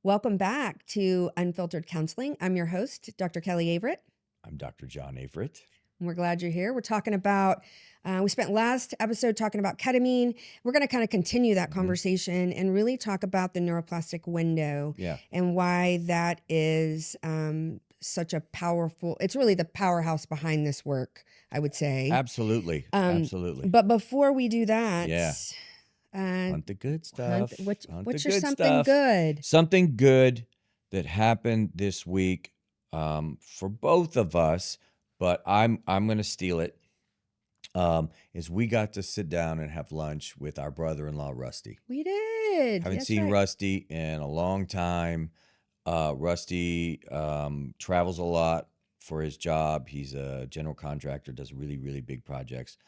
Welcome back to Unfiltered Counseling. I'm your host, Dr. Kelly Avritt. I'm Dr. John Avritt. And we're glad you're here. We're talking about, we spent last episode talking about ketamine. We're going to kind of continue that conversation and really talk about the neuroplastic window and why that is such a powerful, it's really the powerhouse behind this work, I would say. Absolutely. Absolutely. But before we do that, hunt the good stuff. What's your something good? Something good that happened this week for both of us, but I'm going to steal it. Is we got to sit down and have lunch with our brother-in-law, Rusty. We did. Haven't seen Rusty in a long time. Rusty travels a lot for his job. He's a general contractor, does really, really big projects.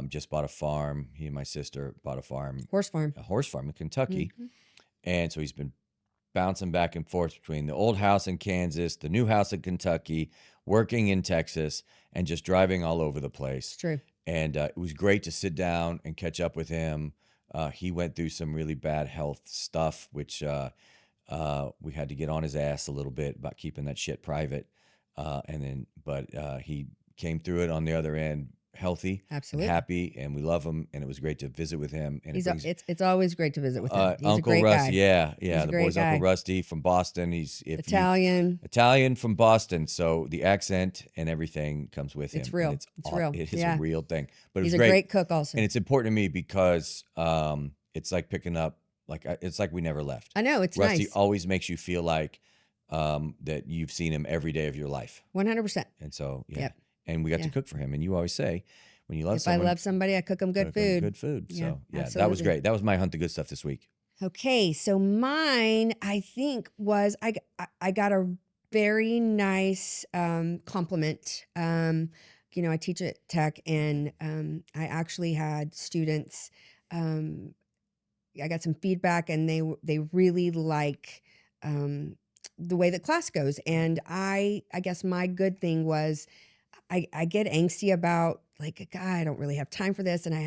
Just bought a farm. He and my sister bought a horse farm in Kentucky. Mm-hmm. And so he's been bouncing back and forth between the old house in Kansas, the new house in Kentucky, working in Texas, and just driving all over the place. It's true. And it was great to sit down and catch up with him. He went through some really bad health stuff, which we had to get on his ass a little bit about keeping that shit private. But he came through it on the other end, healthy, absolutely, and happy, and we love him, and it was great to visit with him. And it's always great to visit with him. He's Uncle a great Rusty, guy. The boy's guy. Uncle Rusty from Boston. He's Italian from Boston, so the accent and everything comes with him. It's real. It's real. It is a real thing. But he's a great cook also, and it's important to me because it's like picking up, it's like we never left. I know, it's Rusty nice. always makes you feel like that you've seen him every day of your life. 100%. And so and we got to cook for him. And you always say, when you love if I love somebody, I cook them good food. Good food. Yeah, so absolutely. That was great. That was my hunt the good stuff this week. Okay, so mine, I think, was I got a very nice compliment. I teach at Tech, and I actually had students. I got some feedback, and they really like the way that class goes. And I guess my good thing was I get angsty about, like, God, I don't really have time for this, and I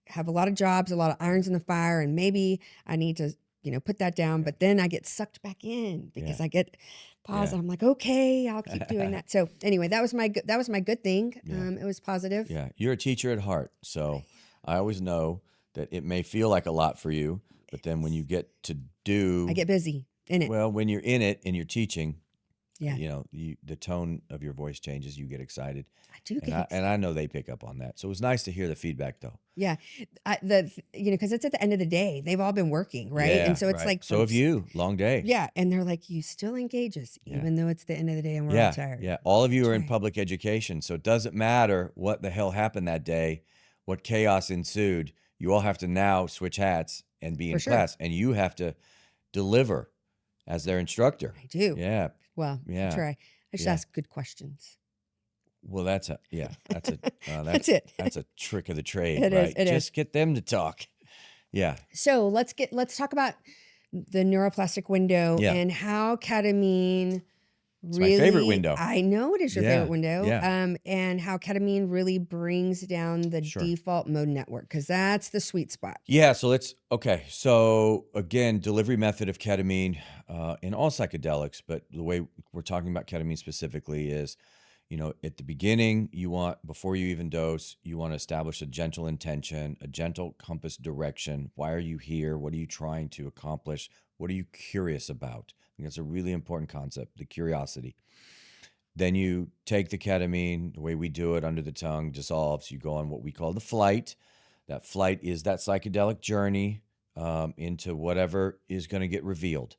have a lot of jobs, a lot of irons in the fire, and maybe I need to, put that down. But then I get sucked back in because I get paused, and I'm like, okay, I'll keep doing that. So anyway, that was my good thing. It was positive. Yeah, you're a teacher at heart, so I always know that it may feel like a lot for you, but then when you get to do, I get busy in it. Well, when you're in it and you're teaching, the tone of your voice changes. You get excited. I do get excited. And I know they pick up on that. So it was nice to hear the feedback, though. Yeah. Because it's at the end of the day. They've all been working, right? Yeah, and so it's like. So have you. Long day. Yeah. And they're like, you still engage us, even though it's the end of the day and we're all tired. Yeah. All of you are in public education. So it doesn't matter what the hell happened that day, what chaos ensued. You all have to now switch hats and be in class. And you have to deliver as their instructor. I do. Yeah. Well, I try. I just ask good questions. Well, that's it. That's a trick of the trade, it right? Is. Just get them to talk. Yeah. So let's talk about the neuroplastic window and how ketamine it's my favorite window. I know it is your favorite window. Yeah. And how ketamine really brings down the default mode network, because that's the sweet spot. Yeah. So So again, delivery method of ketamine in all psychedelics, but the way we're talking about ketamine specifically is, at the beginning, before you even dose, you want to establish a gentle intention, a gentle compass direction. Why are you here? What are you trying to accomplish? What are you curious about? I think that's a really important concept, the curiosity. Then you take the ketamine, the way we do it, under the tongue, dissolves. You go on what we call the flight. That flight is that psychedelic journey into whatever is going to get revealed.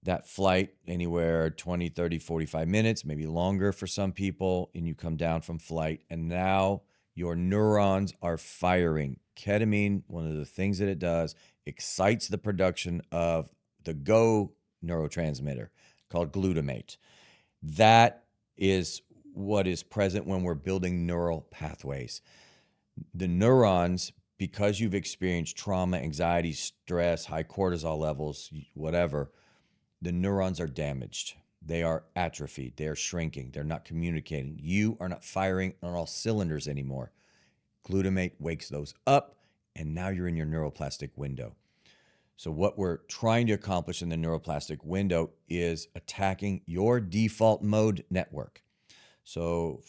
That flight, anywhere 20, 30, 45 minutes, maybe longer for some people, and you come down from flight, and now your neurons are firing. Ketamine, one of the things that it does, excites the production of the go neurotransmitter called glutamate. That is what is present when we're building neural pathways. The neurons, because you've experienced trauma, anxiety, stress, high cortisol levels, whatever, the neurons are damaged. They are atrophied. They are shrinking. They're not communicating. You are not firing on all cylinders anymore. Glutamate wakes those up, and now you're in your neuroplastic window. So what we're trying to accomplish in the neuroplastic window is attacking your default mode network. So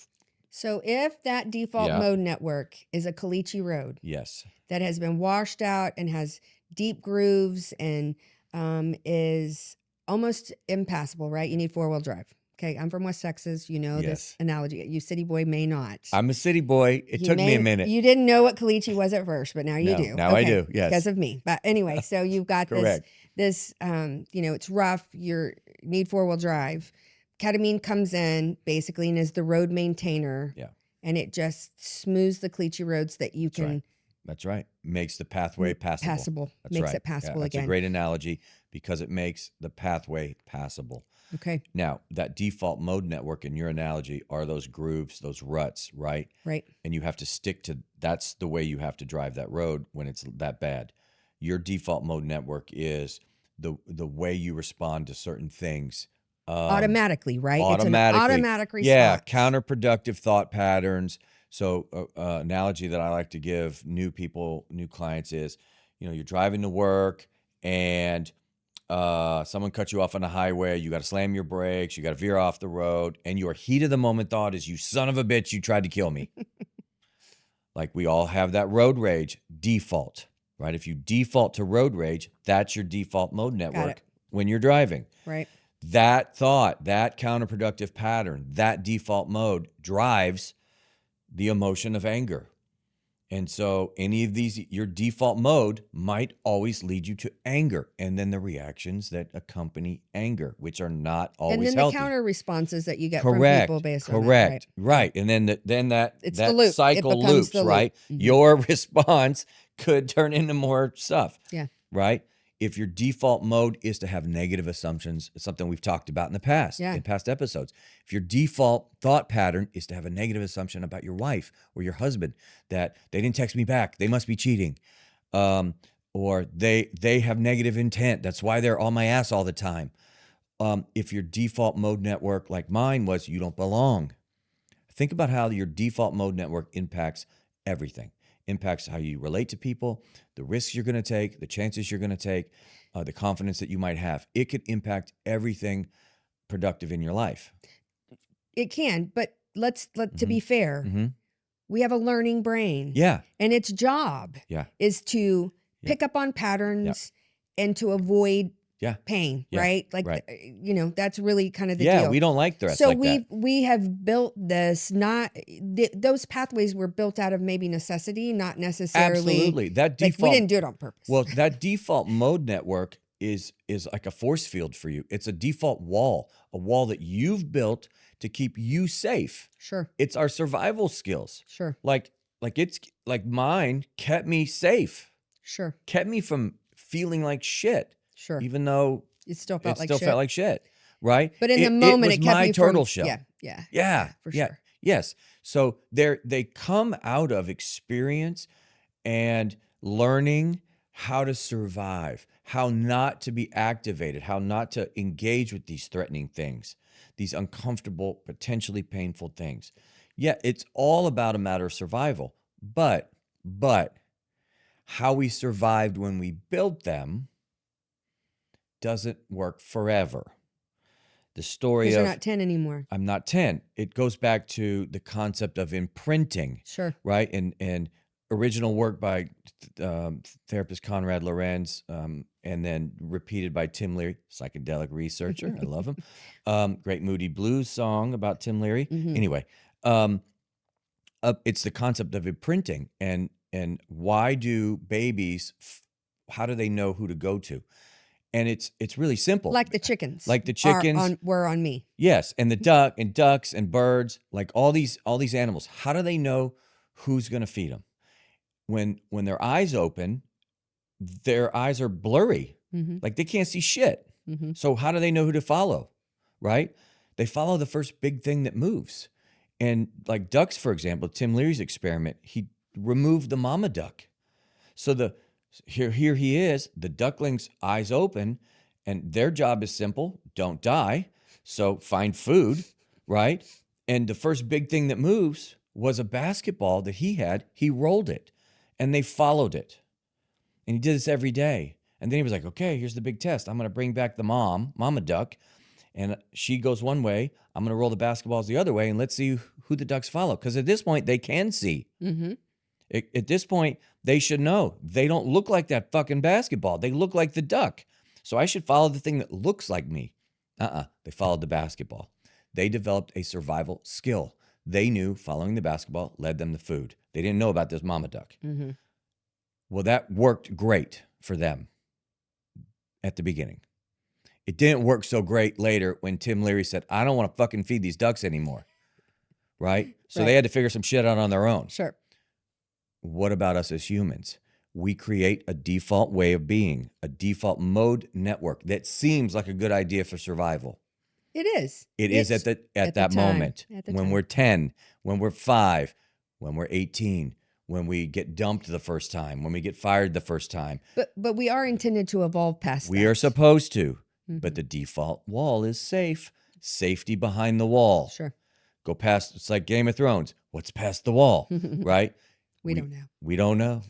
if that default yeah, mode network is a caliche road yes, that has been washed out and has deep grooves and is almost impassable, right? You need four-wheel drive. Okay, I'm from West Texas. You know this yes. analogy. You city boy may not. I'm a city boy. It took me a minute. You didn't know what caliche was at first, but now you No, do. now I do, yes. Because of me. But anyway, so you've got Correct. this it's rough. You need four-wheel drive. Ketamine comes in basically and is the road maintainer. Yeah. And it just smooths the caliche roads that you can. That's right. Makes the pathway passable. That's makes right. it passable That's again. a great analogy because it makes the pathway passable. Okay. Now, that default mode network in your analogy are those grooves, those ruts, right? Right. And you have to stick to, that's the way you have to drive that road when it's that bad. Your default mode network is the way you respond to certain things. Automatically, right? Automatically. It's an automatic response. Yeah, counterproductive thought patterns. So analogy that I like to give new people, new clients is, you're driving to work and someone cuts you off on the highway. You got to slam your brakes. You got to veer off the road. And your heat of the moment thought is, you son of a bitch, you tried to kill me. Like we all have that road rage default, right? If you default to road rage, that's your default mode network when you're driving. Right. That thought, that counterproductive pattern, that default mode drives the emotion of anger. And so any of these, your default mode might always lead you to anger. And then the reactions that accompany anger, which are not always healthy. And then the counter responses that you get from people based on that. Right. And then that the loop. cycle loops, right? Mm-hmm. Your response could turn into more stuff. Yeah. Right? If your default mode is to have negative assumptions, it's something we've talked about in the past, in past episodes. If your default thought pattern is to have a negative assumption about your wife or your husband, that they didn't text me back, they must be cheating, or they have negative intent, that's why they're on my ass all the time. If your default mode network, like mine was, you don't belong. Think about how your default mode network impacts everything. Impacts how you relate to people, the risks you're going to take, the chances you're going to take, the confidence that you might have. It could impact everything productive in your life. It can, but to be fair, we have a learning brain. Yeah. And its job is to pick up on patterns and to avoid pain, right? Like, that's really kind of the deal. Yeah, we don't like threats so like that. we have built this, those pathways were built out of maybe necessity, not necessarily. Absolutely. That default, we didn't do it on purpose. Well, that default mode network is like a force field for you. It's a default wall, a wall that you've built to keep you safe. Sure. It's our survival skills. Sure. Like it's like mine kept me safe. Sure. Kept me from feeling like shit. Sure. Even though it still felt like shit, right? But in the moment, it was my turtle shell. Yeah, for sure. Yes. So they come out of experience and learning how to survive, how not to be activated, how not to engage with these threatening things, these uncomfortable, potentially painful things. Yeah, it's all about a matter of survival. But how we survived when we built them doesn't work forever. The story of... Because you're not 10 anymore. I'm not 10. It goes back to the concept of imprinting. Sure. Right? And original work by therapist Conrad Lorenz, and then repeated by Tim Leary, psychedelic researcher. I love him. Great Moody Blues song about Tim Leary. Mm-hmm. Anyway, it's the concept of imprinting. And why do babies, how do they know who to go to? And it's really simple. Like the chickens. Were on me. Yes, and the ducks and birds, like all these animals. How do they know who's going to feed them? When their eyes open, their eyes are blurry. Mm-hmm. Like they can't see shit. Mm-hmm. So how do they know who to follow? Right? They follow the first big thing that moves. And like ducks, for example, Tim Leary's experiment, he removed the mama duck. So here he is, the ducklings' eyes open, and their job is simple: don't die. So find food, right? And the first big thing that moves was a basketball that he had. He rolled it, and they followed it. And he did this every day. And then he was like, okay, here's the big test. I'm going to bring back the mama duck, and she goes one way. I'm going to roll the basketballs the other way, and let's see who the ducks follow. Because at this point, they can see. Mm-hmm. At this point, they should know. They don't look like that fucking basketball. They look like the duck. So I should follow the thing that looks like me. They followed the basketball. They developed a survival skill. They knew following the basketball led them to food. They didn't know about this mama duck. Mm-hmm. Well, that worked great for them at the beginning. It didn't work so great later when Tim Leary said, I don't want to fucking feed these ducks anymore. Right? So they had to figure some shit out on their own. Sure. What about us as humans? We create a default way of being, a default mode network that seems like a good idea for survival. It is. It is at that moment. When we're 10, when we're 5, when we're 18, when we get dumped the first time, when we get fired the first time. But we are intended to evolve past that. We are supposed to. Mm-hmm. But the default wall is safe. Safety behind the wall. Sure. Go past, it's like Game of Thrones. What's past the wall, right? We don't know. We don't know.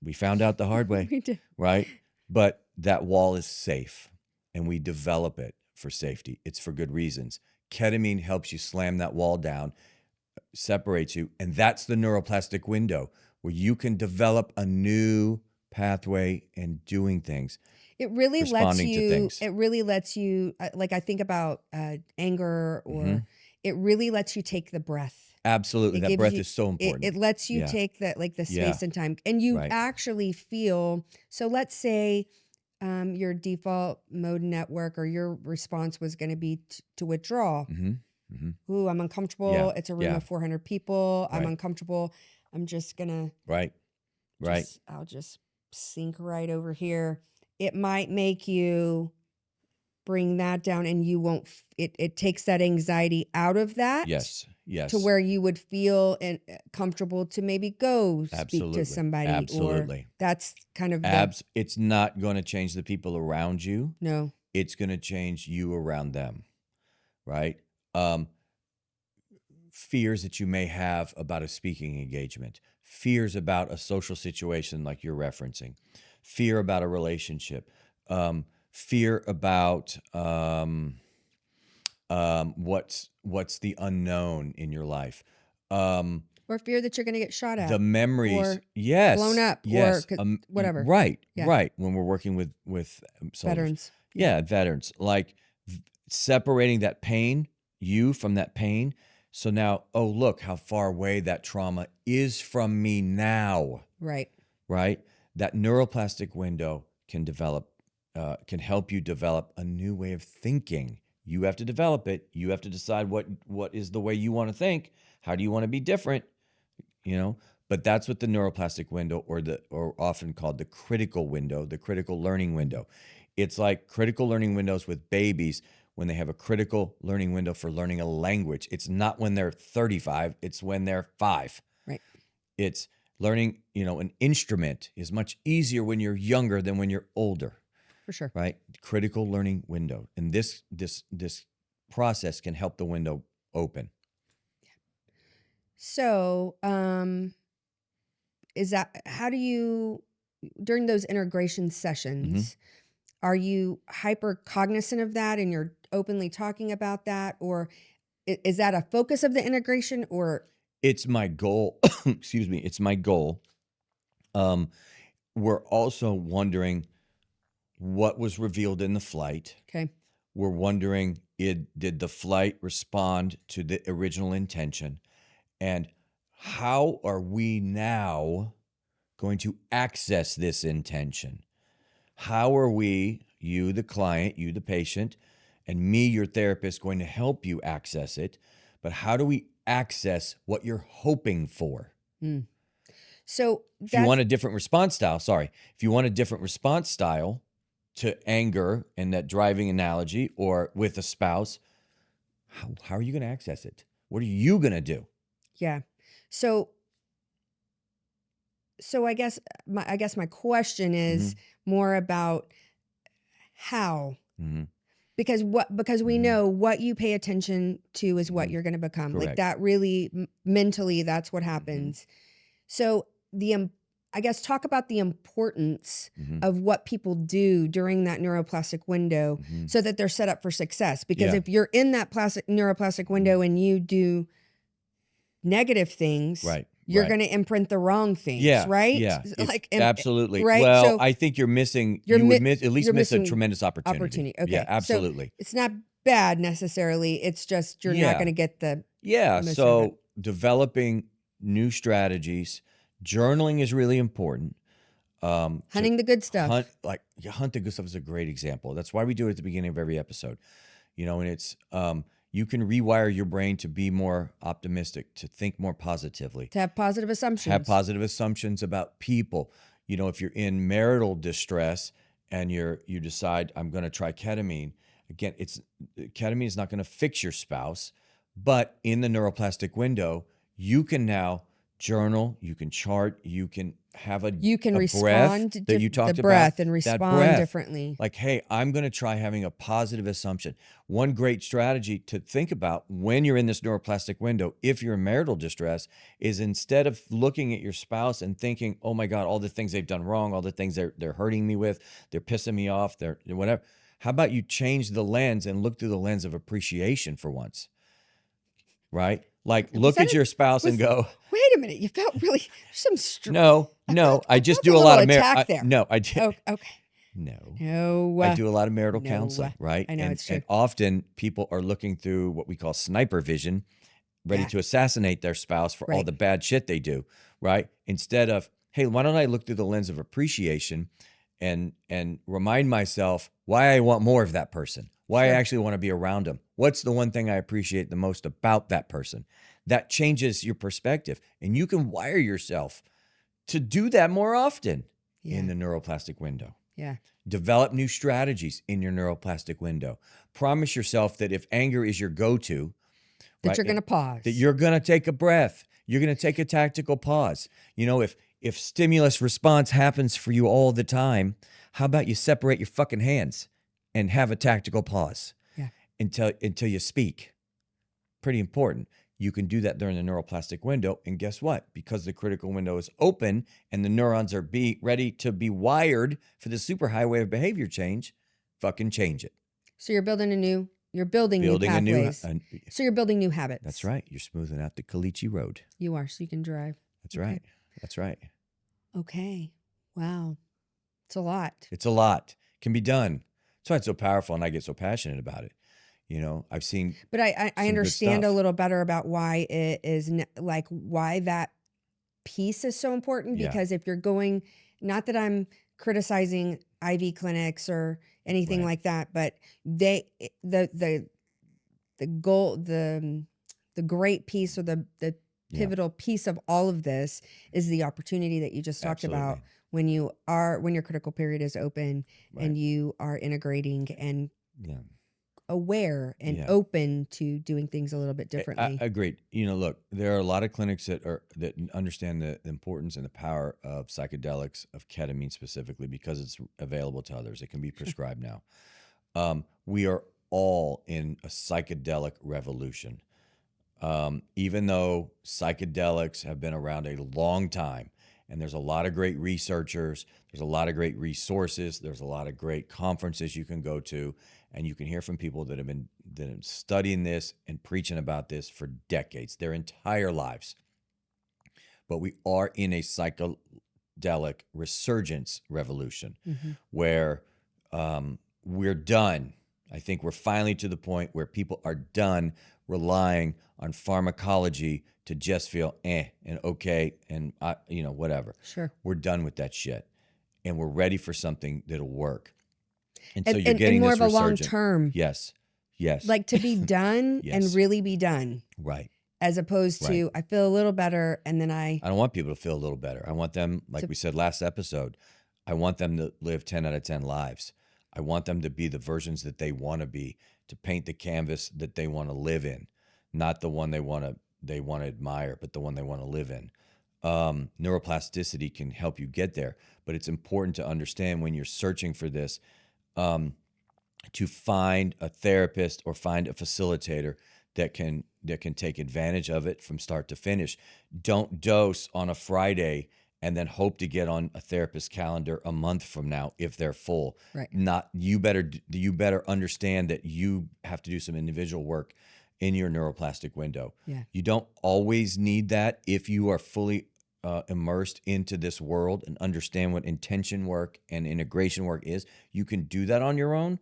We found out the hard way, We did. right? But that wall is safe, and we develop it for safety. It's for good reasons. Ketamine helps you slam that wall down, separates you, and that's the neuroplastic window where you can develop a new pathway and doing things. It really lets responding to you. things. It really lets you. Like I think about anger, or it really lets you take the breath. Absolutely, It that gives breath you- is so important. It lets you Yeah. take that, like the Yeah. space and time, and you Right. actually feel. So let's say your default mode network or your response was going to be to withdraw. Ooh, I'm uncomfortable. Yeah. It's a room Yeah. of 400 people. I'm Right. uncomfortable. I'm just gonna. Right. I'll just sink right over here. It might make you bring that down, and you won't. It takes that anxiety out of that. Yes. To where you would feel comfortable to maybe go speak Absolutely. to somebody. Absolutely. Or that's kind of the, It's not going to change the people around you. no. It's going to change you around them, right? Fears that you may have about a speaking engagement, fears about a social situation like you're referencing, fear about a relationship, fear about what's the unknown in your life, Or fear that you're going to get shot at. the memories, or yes, blown up, yes, or whatever. right, Yeah. right. When we're working with soldiers. Veterans. Yeah, veterans. Like separating that pain, you from that pain. So now, oh, look how far away that trauma is from me now, Right. right? That neuroplastic window can develop, can help you develop a new way of thinking. You have to develop it. You have to decide what is the way you want to think. How do you want to be different? But that's what the neuroplastic window, or often called the critical window, the critical learning window. It's like critical learning windows with babies when they have a critical learning window for learning a language. It's not when they're 35, it's when they're 5. Right. It's learning, an instrument is much easier when you're younger than when you're older, For sure. right? Critical learning window. And this process can help the window open. So, how do you, during those integration sessions, are you hyper cognizant of that and you're openly talking about that? Or is that a focus of the integration, or? It's my goal. Excuse me. It's my goal. We're also wondering what was revealed in the flight. Okay. We're wondering, did the flight respond to the original intention? And how are we now going to access this intention? How are we, you the client, you the patient, and me, your therapist, going to help you access it? But how do we access what you're hoping for? So If you want a different response style, if you want a different response style to anger and that driving analogy, or with a spouse, how are you going to access it? What are you going to do? Yeah. So I guess my question is more about how. Because we know what you pay attention to is what you're going to become. Correct. Like that really mentally, that's what happens. So I guess, talk about the importance Mhm. of what people do during that neuroplastic window Mhm. so that they're set up for success. Because Yeah. if you're in that neuroplastic window and you do negative things, Right. you're Right. going to imprint the wrong things, Yeah. right? Yeah. It's Like, absolutely. right? Well, So I think you're missing. you're You would mi- at least you're miss a missing tremendous opportunity. opportunity. Yeah. Okay. So Absolutely. it's not bad necessarily. It's just you're not Yeah. going to get the Yeah. most out of it. So developing new strategies, journaling is really important. To Hunting the good stuff. hunt the good stuff is a great example. That's why we do it at the beginning of every episode. And it's you can rewire your brain to be more optimistic, to think more positively, To have positive assumptions. have positive assumptions about people. If you're in marital distress and you decide I'm going to try ketamine, again, ketamine is not going to fix your spouse, but in the neuroplastic window, you can now journal, you can chart, you can have You can a respond breath to that you talked the breath about, and that respond breath. differently. Like, hey, I'm going to try having a positive assumption. One great strategy to think about when you're in this neuroplastic window, if you're in marital distress, is instead of looking at your spouse and thinking, oh my God, all the things they've done wrong, all the things they're hurting me with, they're pissing me off, they're whatever. How about you change the lens and look through the lens of appreciation for once, right? Like, look at your spouse and go, Wait a minute, you felt really some no, I just do a lot of attack there. No, I did. Oh, okay. No. I do a lot of marital no. counseling, right? I know, and, it's true. And often people are looking through what we call sniper vision, ready Yeah. to assassinate their spouse for all Right. the bad shit they do, right? Instead of, hey, why don't I look through the lens of appreciation and remind myself why I want more of that person, why I Sure. actually want to be around them. What's the one thing I appreciate the most about that person? That changes your perspective, and you can wire yourself to do that more often Yeah. in the neuroplastic window. Yeah. Develop new strategies in your neuroplastic window. Promise yourself that if anger is your go-to, That right, you're going to pause. that you're going to take a breath. You're going to take a tactical pause. If stimulus response happens for you all the time, how about you separate your fucking hands and have a tactical pause? Yeah. Until you speak. Pretty important. You can do that during the neuroplastic window, and guess what? Because the critical window is open and the neurons are ready to be wired for the superhighway of behavior change, fucking change it. So you're building new pathways. So you're building new habits. That's right. You're smoothing out the caliche road. You are, so you can drive. That's right. That's right. Okay. Wow. It's a lot. It's a lot. Can be done. That's why it's so powerful, and I get so passionate about it. I've seen. But I some good understand a stuff. little better about why it is why that piece is so important. Yeah. Because if you're going, not that I'm criticizing IV clinics or anything Right. like that, but the goal, the great piece or the Yeah. pivotal piece of all of this is the opportunity that you just talked about when your critical period is open Right. and you are integrating and Yeah. aware and Yeah. open to doing things a little bit differently. I agreed. Look, there are a lot of clinics that understand the importance and the power of psychedelics, of ketamine specifically, because it's available to others. It can be prescribed now. We are all in a psychedelic revolution. Even though psychedelics have been around a long time, and there's a lot of great researchers, there's a lot of great resources, there's a lot of great conferences you can go to, and you can hear from people that have been studying this and preaching about this for decades, their entire lives. But we are in a psychedelic resurgence revolution where we're done. I think we're finally to the point where people are done relying on pharmacology to just feel and okay and whatever. Sure. We're done with that shit, and we're ready for something that'll work. And so And, you're getting more this of a long resurgent. term, Yes. like to be done Yes. and really be done, Right. as opposed to Right. I feel a little better and then I I don't want people to feel a little better. I want them, like we said last episode, I want them to live 10 out of 10 lives. I want them to be the versions that they want to be, to paint the canvas that they want to live in, not the one they want to admire, but the one they want to live in. Neuroplasticity can help you get there, but it's important to understand when you're searching for this, to find a therapist or find a facilitator that can take advantage of it from start to finish. Don't dose on a Friday and then hope to get on a therapist's calendar a month from now if they're full. Right. Not you better understand that you have to do some individual work in your neuroplastic window. Yeah. You don't always need that if you are fully immersed into this world and understand what intention work and integration work is. You can do that on your own.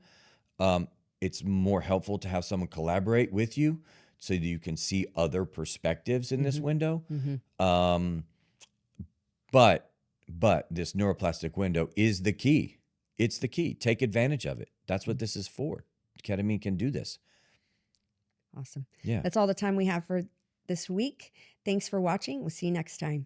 It's more helpful to have someone collaborate with you so that you can see other perspectives in this window. But this neuroplastic window is the key. It's the key. Take advantage of it. That's what this is for. Ketamine can do this. Awesome. Yeah. That's all the time we have for this week. Thanks for watching. We'll see you next time.